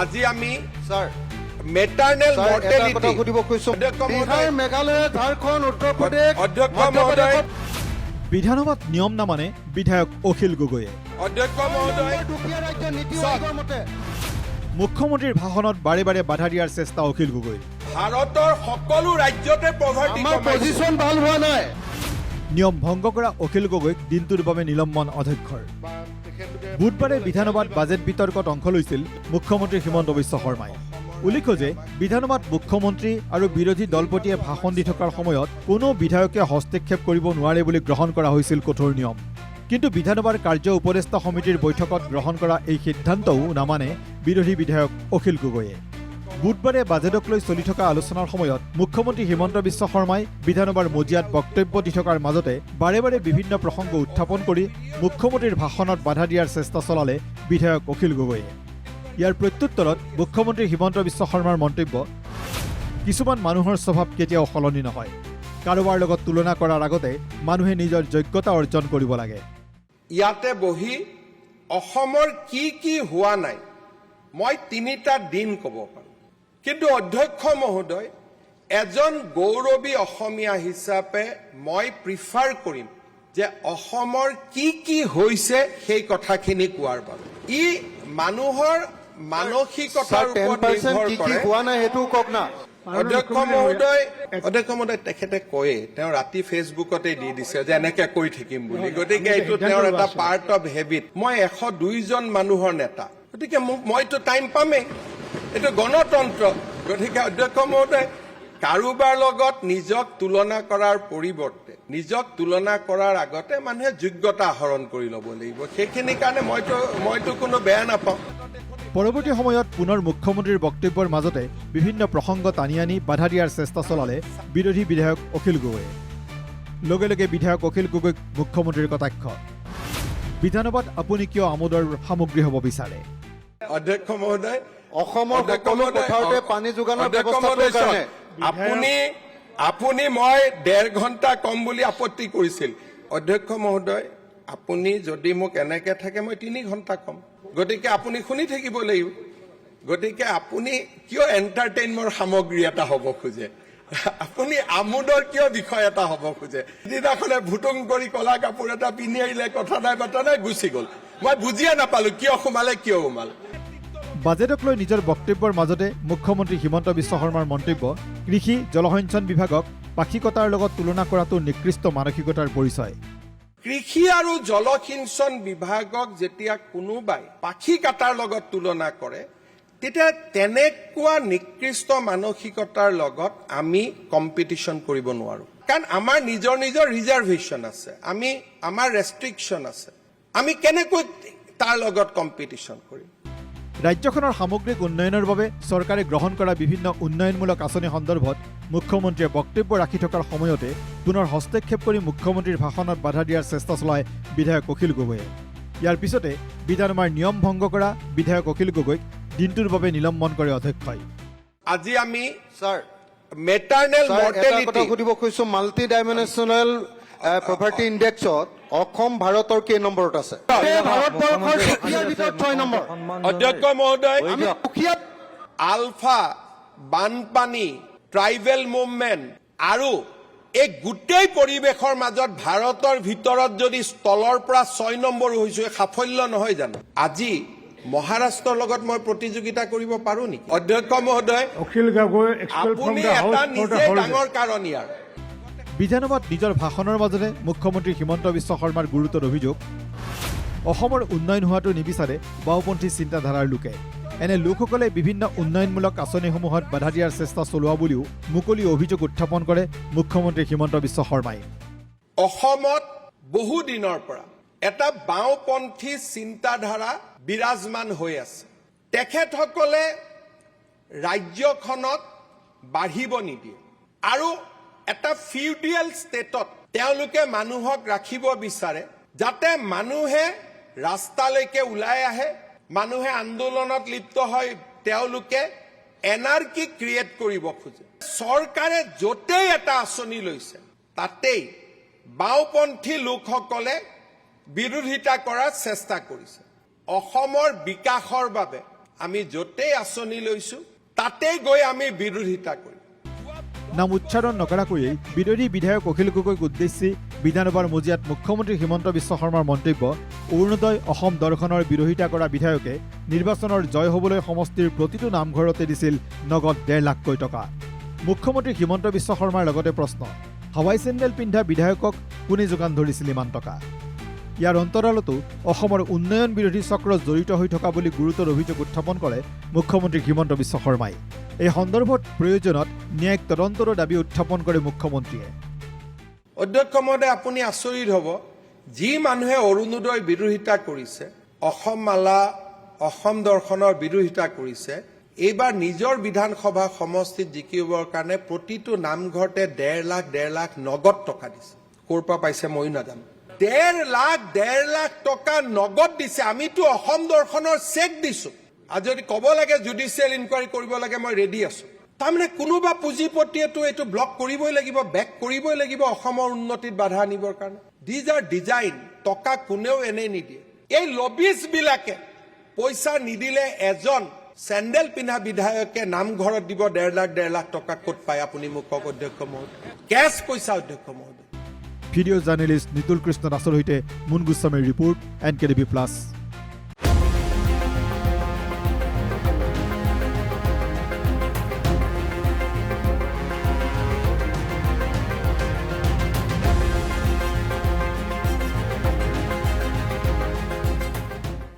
আজি আমি স্যাৰ মেটাৰ্নেল কথা মৰ্টেলিটি সুধিব খুজিছো অধ্যক্ষ বিহাৰ মহোদয় মেঘালয় ঝাৰখণ্ড উত্তৰ প্ৰদেশ অধ্যক্ষ মধ্য মহোদয় প্ৰদেশত বিধানসভাত নিয়ম নামানে বিধায়ক অখিল গগৈয়ে অধ্যক্ষ মহোদয় দুখীয়া ৰাজ্য নীতি স্যাৰ। আয়োগৰ মতে মুখ্যমন্ত্ৰীৰ ভাষণত বাৰে বাৰে বাধা দিয়াৰ চেষ্টা অখিল গগৈৰ ভাৰতৰ সকলো ৰাজ্যতে পভাৰ্টি আমাৰ কমাইছে পজিশ্যন ভাল হোৱা নাই নিয়ম ভংগ কৰা অখিল গগৈক দিনটোৰ বাবে নিলম্বন অধ্যক্ষৰ বুধবাৰে বিধানসভাত বাজেট বিতৰ্কত অংশ লৈছিল মুখ্যমন্ত্ৰী হিমন্ত বিশ্ব শৰ্মাই উল্লেখ্য যে বিধানসভাত মুখ্যমন্ত্ৰী আৰু বিৰোধী দলপতিয়ে ভাষণ দি থকাৰ সময়ত কোনো বিধায়কে হস্তক্ষেপ কৰিব নোৱাৰে বুলি গ্ৰহণ কৰা হৈছিল কঠোৰ নিয়ম কিন্তু বিধানসভাৰ কাৰ্য উপদেষ্টা সমিতিৰ বৈঠকত গ্ৰহণ কৰা এই সিদ্ধান্তও নামানে বিৰোধী বিধায়ক অখিল গগৈয়ে বুধবাৰে বাজেটক লৈ চলি থকা আলোচনাৰ সময়ত মুখ্যমন্ত্ৰী হিমন্ত বিশ্ব শৰ্মাই বিধানসভাৰ মজিয়াত বক্তব্য দি থকাৰ মাজতে বাৰে বাৰে বিভিন্ন প্ৰসংগ উত্থাপন কৰি মুখ্যমন্ত্ৰীৰ ভাষণত বাধা দিয়াৰ চেষ্টা চলালে বিধায়ক অখিল গগৈয়ে ইয়াৰ প্ৰত্যুত্তৰত মুখ্যমন্ত্ৰী হিমন্ত বিশ্ব শৰ্মাৰ মন্তব্য কিছুমান মানুহৰ স্বভাৱ কেতিয়াও সলনি নহয় কাৰোবাৰ লগত তুলনা কৰাৰ আগতে মানুহে নিজৰ যোগ্যতা অৰ্জন কৰিব লাগে ইয়াতে বহি অসমৰ কি কি হোৱা নাই মই 3টা দিন ক'ব পাৰোঁ কিন্তু অধ্যক্ষ মহোদয় এজন গৌৰৱী অসমীয়া হিচাপে মই প্ৰিফাৰ কৰিম যে অসমৰ কি কি হৈছে সেই কথাখিনি কোৱাৰ বাবে ই মানুহৰ মানসিকতাৰ স্যাৰ ওপৰত 10% নিৰ্ভৰ কি কি কৰে হোৱা নাই সেইটো কওক না অধ্যক্ষ মহোদয় তেখেতে কয়ে তেওঁ ৰাতি ফেচবুকতে দি দিছে যে এনেকে কৈ থাকিম বুলি গতিকে এইটো তেওঁৰ এটা পাৰ্ট অফ হেবিট মই 102 জন মানুহৰ নেতা গতিকে মইতো টাইম পামেই এইটো গণতন্ত্ৰ গতিকে অধ্যক্ষ মহোদয় কাৰোবাৰ লগত নিজক তুলনা কৰাৰ পৰিৱৰ্তে নিজক তুলনা কৰাৰ আগতে মানুহে যোগ্যতা আহৰণ কৰি ল'ব লাগিব সেইখিনি কাৰণে মইতো কোনো বেয়া নাপাওঁ পৰৱৰ্তী সময়ত পুনৰ মুখ্যমন্ত্ৰীৰ বক্তব্যৰ মাজতে বিভিন্ন প্ৰসংগ টানি আনি বাধা দিয়াৰ চেষ্টা চলালে বিৰোধী বিধায়ক অখিল গগৈয়ে লগে লগে বিধায়ক অখিল গগৈক মুখ্যমন্ত্ৰীৰ কটাক্ষ বিধানসভাত আপুনি কিয় আমোদৰ সামগ্ৰী হ'ব বিচাৰে অধ্যক্ষ মহোদয় অসমৰ সকলো পথাৰতে পানী যোগানৰ ব্যৱস্থাটোৰ কাৰণে আপুনি মই 1.5 ঘণ্টা কম বুলি আপত্তি কৰিছিল অধ্যক্ষ মহোদয় আপুনি যদি মোক এনেকে থাকে মই 3 ঘণ্টা কম গতিকে আপুনি শুনি থাকিব লাগিব গতিকে আপুনি কিয় এণ্টাৰটেইনমেণ্ট সামগ্ৰী এটা হ'ব খোজে আপুনি আমোদৰ কিয় বিষয় এটা হ'ব খোজে দিনাখনে ভুটুং কৰি কলা কাপোৰ এটা পিন্ধি আহিলে কথা নাই বাৰ্তা নাই গুচি গ'ল মই বুজিয়ে নাপালো কিয় সোমালে কিয় সোমালে বাজেটক লৈ নিজৰ বক্তব্যৰ মাজতে মুখ্যমন্ত্ৰী হিমন্ত বিশ্ব শৰ্মাৰ মন্তব্য কৃষি জলসিঞ্চন বিভাগক পাখি কটাৰ লগত তুলনা কৰাটো নিকৃষ্ট মানসিকতাৰ পৰিচয় কৃষি আৰু জলসিঞ্চন বিভাগক যেতিয়া কোনোবাই পাখি কাটাৰ লগত তুলনা কৰে তেতিয়া তেনেকুৱা নিকৃষ্ট মানসিকতাৰ লগত আমি কম্পিটিশ্যন কৰিব নোৱাৰো কাৰণ আমাৰ নিজৰ নিজৰ ৰিজাৰ্ভেশ্যন আছে আমাৰ ৰেষ্ট্ৰিকশ্যন আছে আমি কেনেকৈ তাৰ লগত কম্পিটিশ্যন কৰিম ৰাজ্যখনৰ সামগ্ৰিক উন্নয়নৰ বাবে চৰকাৰে গ্ৰহণ কৰা বিভিন্ন উন্নয়নমূলক আঁচনি সন্দৰ্ভত মুখ্যমন্ত্ৰীয়ে বক্তব্য ৰাখি থকাৰ সময়তে পুনৰ হস্তক্ষেপ কৰি মুখ্যমন্ত্ৰীৰ ভাষণত বাধা দিয়াৰ চেষ্টা চলায় বিধায়ক অখিল গগৈয়ে ইয়াৰ পিছতে বিধানসভাৰ নিয়ম ভংগ কৰা বিধায়ক অখিল গগৈক দিনটোৰ বাবে নিলম্বন কৰে অধ্যক্ষই আজি আমি স্যাৰ মেটাৰ্নেল কথা মৰ্টেলিটি সুধিব খুজিছো মাল্টি ডাইমেনশ্যনেল প্ৰপাৰ্টি ইণ্ডেক্সত অসম ভাৰতৰ কেই নম্বৰত আছে ভাৰতবৰ্ষৰ দুখীয়াৰ ভিতৰত 6 নম্বৰ অধ্যক্ষ মহোদয় আমি দুখীয়া আলফা বানপানী ট্ৰাইবেল মুভমেণ্ট আৰু এই গোটেই পৰিৱেশৰ মাজত ভাৰতৰ ভিতৰত যদি স্থলৰ পৰা 6 নম্বৰ হৈছো সাফল্য নহয় জানো আজি মহাৰাষ্ট্ৰৰ লগত মই প্ৰতিযোগিতা কৰিব পাৰো নেকি অধ্যক্ষ মহোদয় অখিল গগৈ expelled from আপুনি the এটা House for নিজে the holiday. ডাঙৰ কাৰণ ইয়াৰ বিধানসভাত নিজৰ ভাষণৰ মাজতে মুখ্যমন্ত্ৰী হিমন্ত বিশ্ব শৰ্মাৰ গুৰুতৰ অভিযোগ অসমৰ উন্নয়ন হোৱাটো নিবিচাৰে বাওঁপন্থী চিন্তাধাৰাৰ লোকে এনে লোকসকলে বিভিন্ন উন্নয়নমূলক আঁচনিসমূহত বাধা দিয়াৰ চেষ্টা চলোৱা বুলিও মুকলি অভিযোগ উত্থাপন কৰে মুখ্যমন্ত্ৰী হিমন্ত বিশ্ব শৰ্মাই অসমত বহু দিনৰ পৰা এটা বাওঁপন্থী চিন্তাধাৰা বিৰাজমান হৈ আছে তেখেতসকলে ৰাজ্যখনত বাঢ়িব নিদিয়ে আৰু এটা ফিউডিয়েল ষ্টেটত তেওঁলোকে মানুহক ৰাখিব বিচাৰে যাতে মানুহে ৰাস্তালৈকে ওলাই আহে মানুহে আন্দোলনত লিপ্ত হয় তেওঁলোকে এনাৰ্কি ক্ৰিয়েট কৰিব খোজে চৰকাৰে য'তেই এটা আঁচনি লৈছে তাতেই বাওঁপন্থী লোকসকলে বিৰোধিতা কৰাৰ চেষ্টা কৰিছে অসমৰ বিকাশৰ বাবে আমি য'তেই আঁচনি লৈছো তাতেই গৈ আমি বিৰোধিতা কৰিম। নাম উচ্চাৰণ নকৰাকৈয়ে বিৰোধী বিধায়ক অখিল গগৈক উদ্দেশ্যি বিধানসভাৰ মজিয়াত মুখ্যমন্ত্ৰী হিমন্ত বিশ্ব শৰ্মাৰ মন্তব্য, অৰুণোদয় অসম দৰ্শনৰ বিৰোধিতা কৰা বিধায়কে নিৰ্বাচনৰ জয় হ'বলৈ সমষ্টিৰ প্ৰতিটো নামঘৰতে দিছিল নগদ 1.5 লাখকৈ টকা। মুখ্যমন্ত্ৰী হিমন্ত বিশ্ব শৰ্মাৰ লগতে প্ৰশ্ন, হাৱাই চেণ্ডেল পিন্ধা বিধায়কক কোনে যোগান ধৰিছিল ইমান টকা? ইয়াৰ অন্তৰালতো অসমৰ উন্নয়ন বিৰোধী চক্ৰ জড়িত হৈ থকা বুলি গুৰুতৰ অভিযোগ উত্থাপন কৰে মুখ্যমন্ত্ৰী হিমন্ত বিশ্ব শৰ্মাই। এই সন্দৰ্ভত প্ৰয়োজনত ন্যায়িক তদন্তৰো দাবী উত্থাপন কৰে মুখ্যমন্ত্ৰীয়ে। অধ্যক্ষ মহোদয়, আপুনি আচৰিত হ'ব, যি মানুহে অৰুণোদয় বিৰোধিতা কৰিছে, অসম মালা অসম দৰ্শনৰ বিৰোধিতা কৰিছে, এইবাৰ নিজৰ বিধানসভা সমষ্টিত জিকিবৰ কাৰণে প্ৰতিটো নামঘৰতে 1.5 লাখ নগদ টকা দিছে। ক'ৰ পৰা পাইছে মই নাজানো। 1.5 লাখ টকা নগদ দিছে। আমিতো অসম দৰ্শনৰ চেক দিছো। আৰু যদি ক'ব লাগে জুডিচিয়েল ইনকুৱাৰী কৰিব লাগে, মই ৰেডি আছো। তাৰমানে কোনোবা পুঁজিপতিয়েতো এইটো ব্লক কৰিবই লাগিব, বেক কৰিবই লাগিব অসমৰ উন্নতিত বাধা আনিবৰ কাৰণে। These are design. টকা কোনেও এনেই নিদিয়ে। এই লবিষ্টবিলাকে পইচা নিদিলে এজন চেণ্ডেল পিন্ধা বিধায়কে নামঘৰত দিব 1.5 লাখ টকা ক'ত পায় আপুনি মোক কওক অধ্যক্ষ মহোদয়। কেছ পইচা অধ্যক্ষ মহোদয়। ভিডিঅ' জাৰ্নেলিষ্ট নিতুল কৃষ্ণ দাসৰ সৈতে মুন গোস্বামীৰ ৰিপৰ্ট, NKTV+।